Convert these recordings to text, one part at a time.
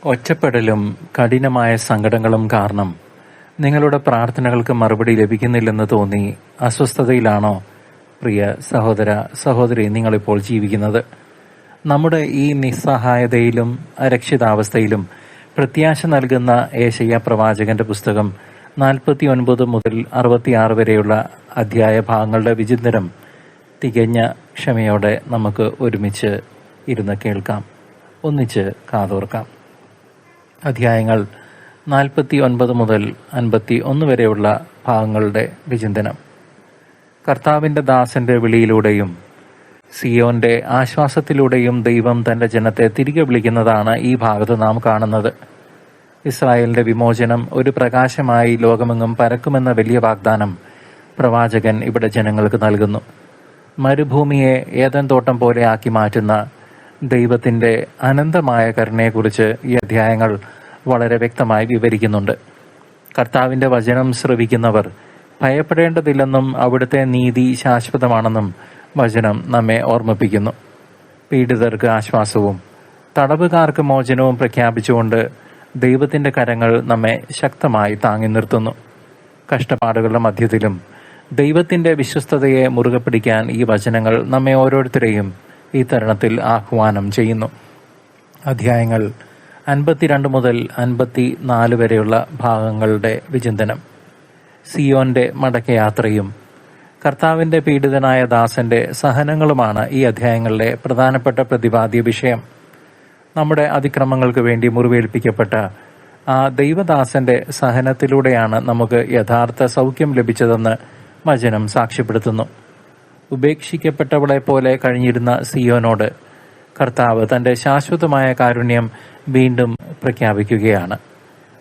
ഒറ്റപ്പെടലും കഠിനമായ സങ്കടങ്ങളും കാരണം നിങ്ങളുടെ പ്രാർത്ഥനകൾക്ക് മറുപടി ലഭിക്കുന്നില്ലെന്ന് തോന്നി അസ്വസ്ഥതയിലാണോ പ്രിയ സഹോദര സഹോദരി നിങ്ങളിപ്പോൾ ജീവിക്കുന്നത്? നമ്മുടെ ഈ നിസ്സഹായതയിലും അരക്ഷിതാവസ്ഥയിലും പ്രത്യാശ നൽകുന്ന ഏശയ്യാ പ്രവാചകന്റെ പുസ്തകം 49 മുതൽ 66 വരെയുള്ള അധ്യായ ഭാഗങ്ങളുടെ വിചിന്തനം തികഞ്ഞ ക്ഷമയോടെ നമുക്ക് ഒരുമിച്ച് ഇരുന്ന് കേൾക്കാം, ഒന്നിച്ച് കാതോർക്കാം. അധ്യായങ്ങൾ 49 മുതൽ 51 വരെയുള്ള ഭാഗങ്ങളുടെ വിചിന്തനം. കർത്താവിന്റെ ദാസന്റെ വിളിയിലൂടെയും സിയോന്റെ ആശ്വാസത്തിലൂടെയും ദൈവം തന്റെ ജനത്തെ തിരികെ വിളിക്കുന്നതാണ് ഈ ഭാഗത്ത് നാം കാണുന്നത്. ഇസ്രായേലിന്റെ വിമോചനം ഒരു പ്രകാശമായി ലോകമെങ്ങും പരക്കുമെന്ന വലിയ വാഗ്ദാനം പ്രവാചകൻ ഇവിടെ ജനങ്ങൾക്ക് നൽകുന്നു. മരുഭൂമിയെ ഏദൻ തോട്ടം പോലെ ആക്കി മാറ്റുന്ന ദൈവത്തിന്റെ അനന്തമായ കരുണയെക്കുറിച്ച് ഈ അധ്യായങ്ങൾ വളരെ വ്യക്തമായി വിവരിക്കുന്നുണ്ട്. കർത്താവിന്റെ വചനം ശ്രവിക്കുന്നവർ ഭയപ്പെടേണ്ടതില്ലെന്നും അവിടുത്തെ നീതി ശാശ്വതമാണെന്നും വചനം നമ്മെ ഓർമ്മിപ്പിക്കുന്നു. പീഡിതർക്ക് ആശ്വാസവും തടവുകാർക്ക് മോചനവും പ്രഖ്യാപിച്ചുകൊണ്ട് ദൈവത്തിന്റെ കരങ്ങൾ നമ്മെ ശക്തമായി താങ്ങി നിർത്തുന്നു. കഷ്ടപ്പാടുകളുടെ മധ്യത്തിലും ദൈവത്തിന്റെ വിശ്വസ്തതയെ മുറുകെ പിടിക്കാൻ ഈ വചനങ്ങൾ നമ്മെ ഓരോരുത്തരെയും ഈ തരുണത്തിൽ ആഹ്വാനം ചെയ്യുന്നു. അധ്യായങ്ങൾ 52 മുതൽ 54 വരെയുള്ള ഭാഗങ്ങളുടെ വിചിന്തനം. സിയോന്റെ മടക്കയാത്രയും കർത്താവിന്റെ പീഡിതനായ ദാസന്റെ സഹനങ്ങളുമാണ് ഈ അധ്യായങ്ങളിലെ പ്രധാനപ്പെട്ട പ്രതിപാദ്യ വിഷയം. നമ്മുടെ അതിക്രമങ്ങൾക്ക് വേണ്ടി മുറിവേൽപ്പിക്കപ്പെട്ട ആ ദൈവദാസന്റെ സഹനത്തിലൂടെയാണ് നമുക്ക് യഥാർത്ഥ സൗഖ്യം ലഭിച്ചതെന്ന് വചനം സാക്ഷ്യപ്പെടുത്തുന്നു. ഉപേക്ഷിക്കപ്പെട്ടവളെ പോലെ കഴിഞ്ഞിരുന്ന സിയോനോട് കർത്താവ് തന്റെ ശാശ്വതമായ കാരുണ്യം വീണ്ടും പ്രഖ്യാപിക്കുകയാണ്.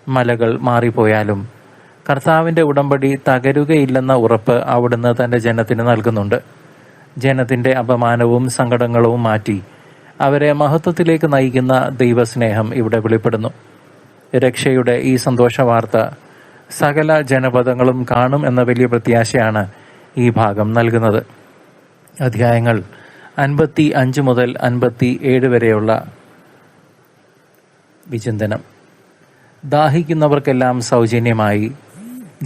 മലകൾ മാറിപ്പോയാലും കർത്താവിന്റെ ഉടമ്പടി തകരുകയില്ലെന്ന ഉറപ്പ് അവിടുന്ന് തന്റെ ജനത്തിന് നൽകുന്നുണ്ട്. ജനത്തിന്റെ അപമാനവും സങ്കടങ്ങളും മാറ്റി അവരെ മഹത്വത്തിലേക്ക് നയിക്കുന്ന ദൈവസ്നേഹം ഇവിടെ വെളിപ്പെടുന്നു. രക്ഷയുടെ ഈ സന്തോഷ വാർത്ത സകല ജനപദങ്ങളും കാണും എന്ന വലിയ പ്രത്യാശയാണ് ഈ ഭാഗം നൽകുന്നത്. അധ്യായങ്ങൾ 55 മുതൽ 57 വരെയുള്ള വിചിന്തനം. ദാഹിക്കുന്നവർക്കെല്ലാം സൗജന്യമായി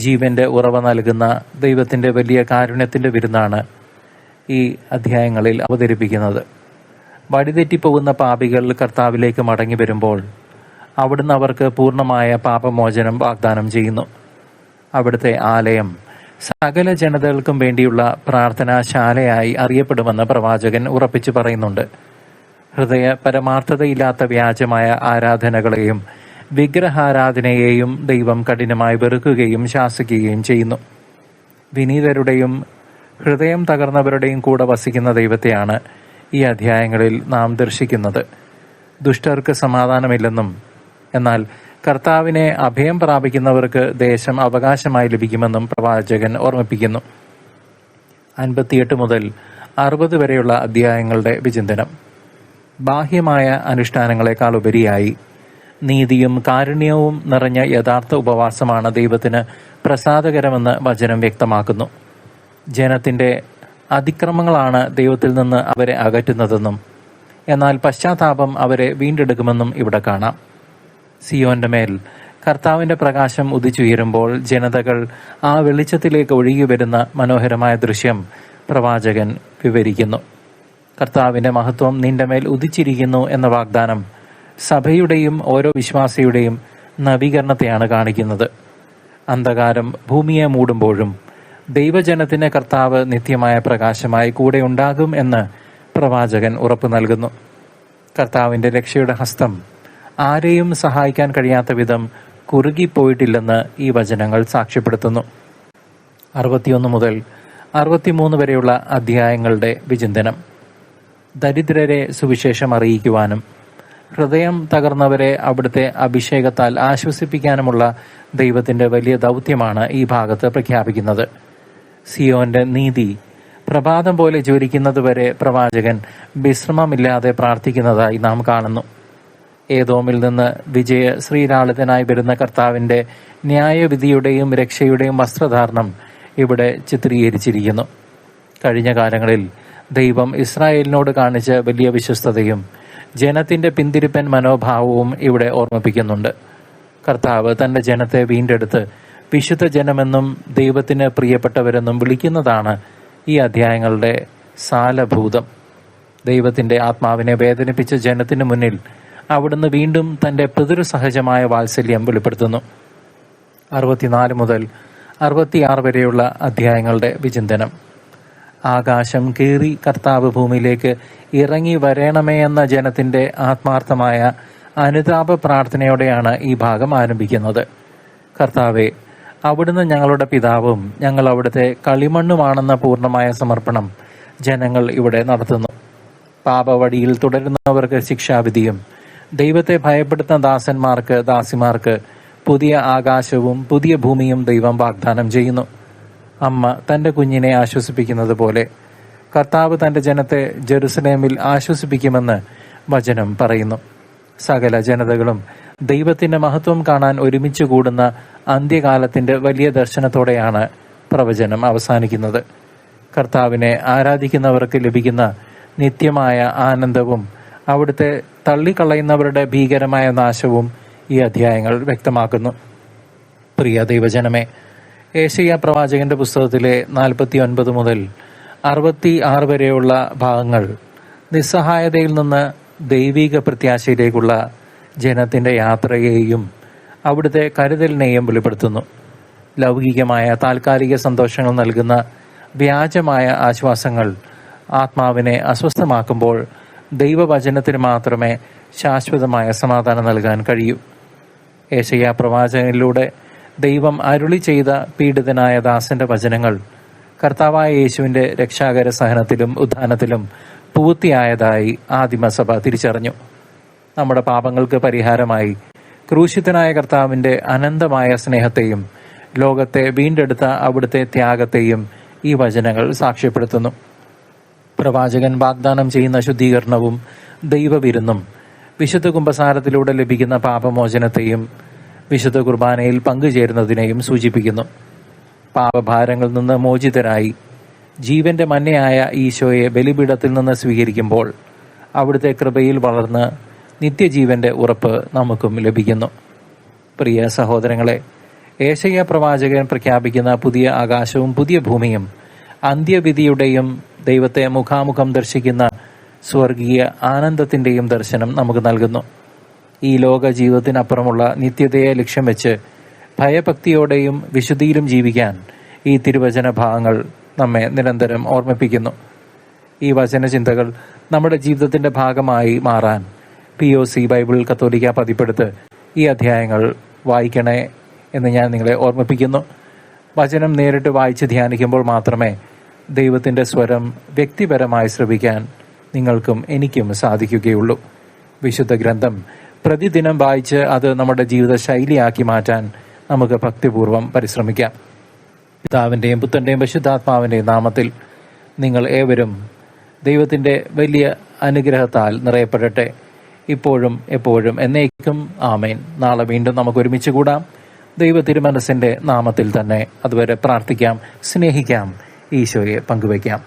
ജീവന്റെ ഉറവ നൽകുന്ന ദൈവത്തിന്റെ വലിയ കാരുണ്യത്തിന്റെ വിരുന്നാണ് ഈ അധ്യായങ്ങളിൽ അവതരിപ്പിക്കുന്നത്. വഴിതെറ്റിപ്പോകുന്ന പാപികൾ കർത്താവിലേക്ക് മടങ്ങി വരുമ്പോൾ അവിടുന്ന് അവർക്ക് പൂർണ്ണമായ പാപമോചനം വാഗ്ദാനം ചെയ്യുന്നു. അവിടുത്തെ ആലയം സകല ജനതകൾക്കും വേണ്ടിയുള്ള പ്രാർത്ഥനാശാലയായി അറിയപ്പെടുമെന്ന് പ്രവാചകൻ ഉറപ്പിച്ചു പറയുന്നുണ്ട്. ഹൃദയ പരമാർത്ഥതയില്ലാത്ത വ്യാജമായ ആരാധനകളെയും വിഗ്രഹാരാധനയെയും ദൈവം കഠിനമായി വെറുക്കുകയും ശാസിക്കുകയും ചെയ്യുന്നു. വിനീതരുടെയും ഹൃദയം തകർന്നവരുടെയും കൂടെ വസിക്കുന്ന ദൈവത്തെയാണ് ഈ അധ്യായങ്ങളിൽ നാം ദർശിക്കുന്നത്. ദുഷ്ടർക്ക് സമാധാനമില്ലെന്നും എന്നാൽ കർത്താവിനെ അഭയം പ്രാപിക്കുന്നവർക്ക് ദേശം അവകാശമായി ലഭിക്കുമെന്നും പ്രവാചകൻ ഓർമ്മിപ്പിക്കുന്നു. 58 മുതൽ 60 വരെയുള്ള അധ്യായങ്ങളുടെ വിചിന്തനം. ബാഹ്യമായ അനുഷ്ഠാനങ്ങളെക്കാൾ ഉപരിയായി നീതിയും കാരുണ്യവും നിറഞ്ഞ യഥാർത്ഥ ഉപവാസമാണ് ദൈവത്തിന് പ്രസാദകരമെന്ന് വചനം വ്യക്തമാക്കുന്നു. ജനത്തിന്റെ അതിക്രമങ്ങളാണ് ദൈവത്തിൽ നിന്ന് അവരെ അകറ്റുന്നതെന്നും എന്നാൽ പശ്ചാത്താപം അവരെ വീണ്ടെടുക്കുമെന്നും ഇവിടെ കാണാം. സിയോന്റെ മേൽ കർത്താവിന്റെ പ്രകാശം ഉദിച്ചുയരുമ്പോൾ ജനതകൾ ആ വെളിച്ചത്തിലേക്ക് ഒഴുകി വരുന്ന മനോഹരമായ ദൃശ്യം പ്രവാചകൻ വിവരിക്കുന്നു. കർത്താവിന്റെ മഹത്വം നിന്റെ മേൽ ഉദിച്ചിരിക്കുന്നു എന്ന വാഗ്ദാനം സഭയുടെയും ഓരോ വിശ്വാസിയുടെയും നവീകരണത്തെയാണ് കാണിക്കുന്നത്. അന്ധകാരം ഭൂമിയെ മൂടുമ്പോഴും ദൈവജനത്തിന് കർത്താവ് നിത്യമായ പ്രകാശമായി കൂടെ ഉണ്ടാകും എന്ന് പ്രവാചകൻ ഉറപ്പു നൽകുന്നു. കർത്താവിന്റെ രക്ഷയുടെ ഹസ്തം ആരെയും സഹായിക്കാൻ കഴിയാത്ത വിധം കുറുകിപ്പോയിട്ടില്ലെന്ന് ഈ വചനങ്ങൾ സാക്ഷ്യപ്പെടുത്തുന്നു. 61 മുതൽ 63 വരെയുള്ള അധ്യായങ്ങളുടെ വിചിന്തനം. ദരിദ്രരെ സുവിശേഷം അറിയിക്കുവാനും ഹൃദയം തകർന്നവരെ അവിടുത്തെ അഭിഷേകത്താൽ ആശ്വസിപ്പിക്കാനുമുള്ള ദൈവത്തിന്റെ വലിയ ദൗത്യമാണ് ഈ ഭാഗത്ത് പ്രഖ്യാപിക്കുന്നത്. സിയോന്റെ നീതി പ്രഭാതം പോലെ ജ്വലിക്കുന്നതുവരെ പ്രവാചകൻ വിശ്രമമില്ലാതെ പ്രാർത്ഥിക്കുന്നതായി നാം കാണുന്നു. ഏദോമിൽ നിന്ന് വിജയ ശ്രീലാളിതനായി വരുന്ന കർത്താവിന്റെ ന്യായവിധിയുടെയും രക്ഷയുടെയും വസ്ത്രധാരണം ഇവിടെ ചിത്രീകരിച്ചിരിക്കുന്നു. കഴിഞ്ഞ കാലങ്ങളിൽ ദൈവം ഇസ്രായേലിനോട് കാണിച്ച വലിയ വിശ്വസ്തതയും ജനത്തിന്റെ പിന്തിരിപ്പൻ മനോഭാവവും ഇവിടെ ഓർമ്മിപ്പിക്കുന്നുണ്ട്. കർത്താവ് തന്റെ ജനത്തെ വീണ്ടെടുത്ത് വിശുദ്ധ ജനമെന്നും ദൈവത്തിന് പ്രിയപ്പെട്ടവരെന്നും വിളിക്കുന്നതാണ് ഈ അധ്യായങ്ങളുടെ സാലഭൂതം. ദൈവത്തിന്റെ ആത്മാവിനെ വേദനിപ്പിച്ച ജനത്തിനു മുന്നിൽ അവിടുന്ന് വീണ്ടും തന്റെ പിതൃസഹജമായ വാത്സല്യം വെളിപ്പെടുത്തുന്നു. 64 മുതൽ 66 വരെയുള്ള അധ്യായങ്ങളുടെ വിചിന്തനം. ആകാശം കീറി കർത്താവ് ഭൂമിയിലേക്ക് ഇറങ്ങി വരണമേ എന്ന ജനത്തിന്റെ ആത്മാർത്ഥമായ അനുതാപ പ്രാർത്ഥനയോടെയാണ് ഈ ഭാഗം ആരംഭിക്കുന്നത്. കർത്താവെ, അവിടുന്ന് ഞങ്ങളുടെ പിതാവും ഞങ്ങൾ അവിടുത്തെ കളിമണ്ണുമാണെന്ന പൂർണ്ണമായ സമർപ്പണം ജനങ്ങൾ ഇവിടെ നടത്തുന്നു. പാപവഴിയിൽ തുടരുന്നവർക്ക് ശിക്ഷാവിധിയും ദൈവത്തെ ഭയപ്പെടുത്തുന്ന ദാസന്മാർക്ക് ദാസിമാർക്ക് പുതിയ ആകാശവും പുതിയ ഭൂമിയും ദൈവം വാഗ്ദാനം ചെയ്യുന്നു. അമ്മ തന്റെ കുഞ്ഞിനെ ആശ്വസിപ്പിക്കുന്നത് പോലെ കർത്താവ് തന്റെ ജനത്തെ ജെറുസലേമിൽ ആശ്വസിപ്പിക്കുമെന്ന് വചനം പറയുന്നു. സകല ജനതകളും ദൈവത്തിന്റെ മഹത്വം കാണാൻ ഒരുമിച്ച് കൂടുന്ന അന്ത്യകാലത്തിന്റെ വലിയ ദർശനത്തോടെയാണ് പ്രവചനം അവസാനിക്കുന്നത്. കർത്താവിനെ ആരാധിക്കുന്നവർക്ക് ലഭിക്കുന്ന നിത്യമായ ആനന്ദവും അവിടുത്തെ തള്ളിക്കളയുന്നവരുടെ ഭീകരമായ നാശവും ഈ അധ്യായങ്ങൾ വ്യക്തമാക്കുന്നു. പ്രിയ ദൈവജനമേ, ഏശയ്യാ പ്രവാചകന്റെ പുസ്തകത്തിലെ 49 മുതൽ 66 വരെയുള്ള ഭാഗങ്ങൾ നിസ്സഹായതയിൽ നിന്ന് ദൈവിക പ്രത്യാശയിലേക്കുള്ള ജനത്തിന്റെ യാത്രയെയും അവിടുത്തെ കരുതലിനെയും വെളിപ്പെടുത്തുന്നു. ലൗകികമായ താൽക്കാലിക സന്തോഷങ്ങൾ നൽകുന്ന വ്യാജമായ ആശ്വാസങ്ങൾ ആത്മാവിനെ അസ്വസ്ഥമാക്കുമ്പോൾ ദൈവവചനത്തിന് മാത്രമേ ശാശ്വതമായ സമാധാനം നൽകാൻ കഴിയൂ. ഏശയ്യാ പ്രവാചകനിലൂടെ ദൈവം അരുളി ചെയ്ത പീഡിതനായ ദാസന്റെ വചനങ്ങൾ കർത്താവായ യേശുവിന്റെ രക്ഷാകര സഹനത്തിലും ഉത്ഥാനത്തിലും പൂർത്തിയായതായി ആദിമസഭ തിരിച്ചറിഞ്ഞു. നമ്മുടെ പാപങ്ങൾക്ക് പരിഹാരമായി ക്രൂശിതനായ കർത്താവിന്റെ അനന്തമായ സ്നേഹത്തെയും ലോകത്തെ വീണ്ടെടുത്ത അവിടുത്തെ ത്യാഗത്തെയും ഈ വചനങ്ങൾ സാക്ഷ്യപ്പെടുത്തുന്നു. പ്രവാചകൻ വാഗ്ദാനം ചെയ്യുന്ന ശുദ്ധീകരണവും ദൈവവിരുന്നും വിശുദ്ധ കുമ്പസാരത്തിലൂടെ ലഭിക്കുന്ന പാപമോചനത്തെയും വിശുദ്ധ കുർബാനയിൽ പങ്കുചേരുന്നതിനെയും സൂചിപ്പിക്കുന്നു. പാപഭാരങ്ങളിൽ നിന്ന് മോചിതരായി ജീവന്റെ മന്നയായ ഈശോയെ ബലിപീഠത്തിൽ നിന്ന് സ്വീകരിക്കുമ്പോൾ അവിടുത്തെ കൃപയിൽ വളർന്ന് നിത്യജീവന്റെ ഉറപ്പ് നമുക്കും ലഭിക്കുന്നു. പ്രിയ സഹോദരങ്ങളെ, ഏശയ്യാ പ്രവാചകൻ പ്രഖ്യാപിക്കുന്ന പുതിയ ആകാശവും പുതിയ ഭൂമിയും അന്ത്യവിധിയുടെയും ദൈവത്തെ മുഖാമുഖം ദർശിക്കുന്ന സ്വർഗീയ ആനന്ദത്തിന്റെയും ദർശനം നമുക്ക് നൽകുന്നു. ഈ ലോക ജീവിതത്തിനപ്പുറമുള്ള നിത്യതയെ ലക്ഷ്യം വെച്ച് ഭയഭക്തിയോടെയും വിശുദ്ധിയിലും ജീവിക്കാൻ ഈ തിരുവചന ഭാഗങ്ങൾ നമ്മെ നിരന്തരം ഓർമ്മിപ്പിക്കുന്നു. ഈ വചനചിന്തകൾ നമ്മുടെ ജീവിതത്തിന്റെ ഭാഗമായി മാറാൻ POC ബൈബിൾ കത്തോലിക്ക പതിപ്പെടുത്ത് ഈ അധ്യായങ്ങൾ വായിക്കണേ എന്ന് ഞാൻ നിങ്ങളെ ഓർമ്മിപ്പിക്കുന്നു. വചനം നേരിട്ട് വായിച്ച് ധ്യാനിക്കുമ്പോൾ മാത്രമേ ദൈവത്തിന്റെ സ്വരം വ്യക്തിപരമായി ശ്രവിക്കാൻ നിങ്ങൾക്കും എനിക്കും സാധിക്കുകയുള്ളൂ. വിശുദ്ധ ഗ്രന്ഥം പ്രതിദിനം വായിച്ച് അത് നമ്മുടെ ജീവിത ശൈലിയാക്കി മാറ്റാൻ നമുക്ക് ഭക്തിപൂർവ്വം പരിശ്രമിക്കാം. പിതാവിന്റെയും പുത്രന്റെയും പരിശുദ്ധാത്മാവിന്റെയും നാമത്തിൽ നിങ്ങൾ ഏവരും ദൈവത്തിന്റെ വലിയ അനുഗ്രഹത്താൽ നിറയപ്പെടട്ടെ, ഇപ്പോഴും എപ്പോഴും എന്നേക്കും. ആമേൻ. നാളെ വീണ്ടും നമുക്ക് ഒരുമിച്ച് കൂടാം, ദൈവ തിരുമനസ്സിന്റെ നാമത്തിൽ തന്നെ. അതുവരെ പ്രാർത്ഥിക്കാം, സ്നേഹിക്കാം, ഈശോയെ പങ്കുവയ്ക്കാം.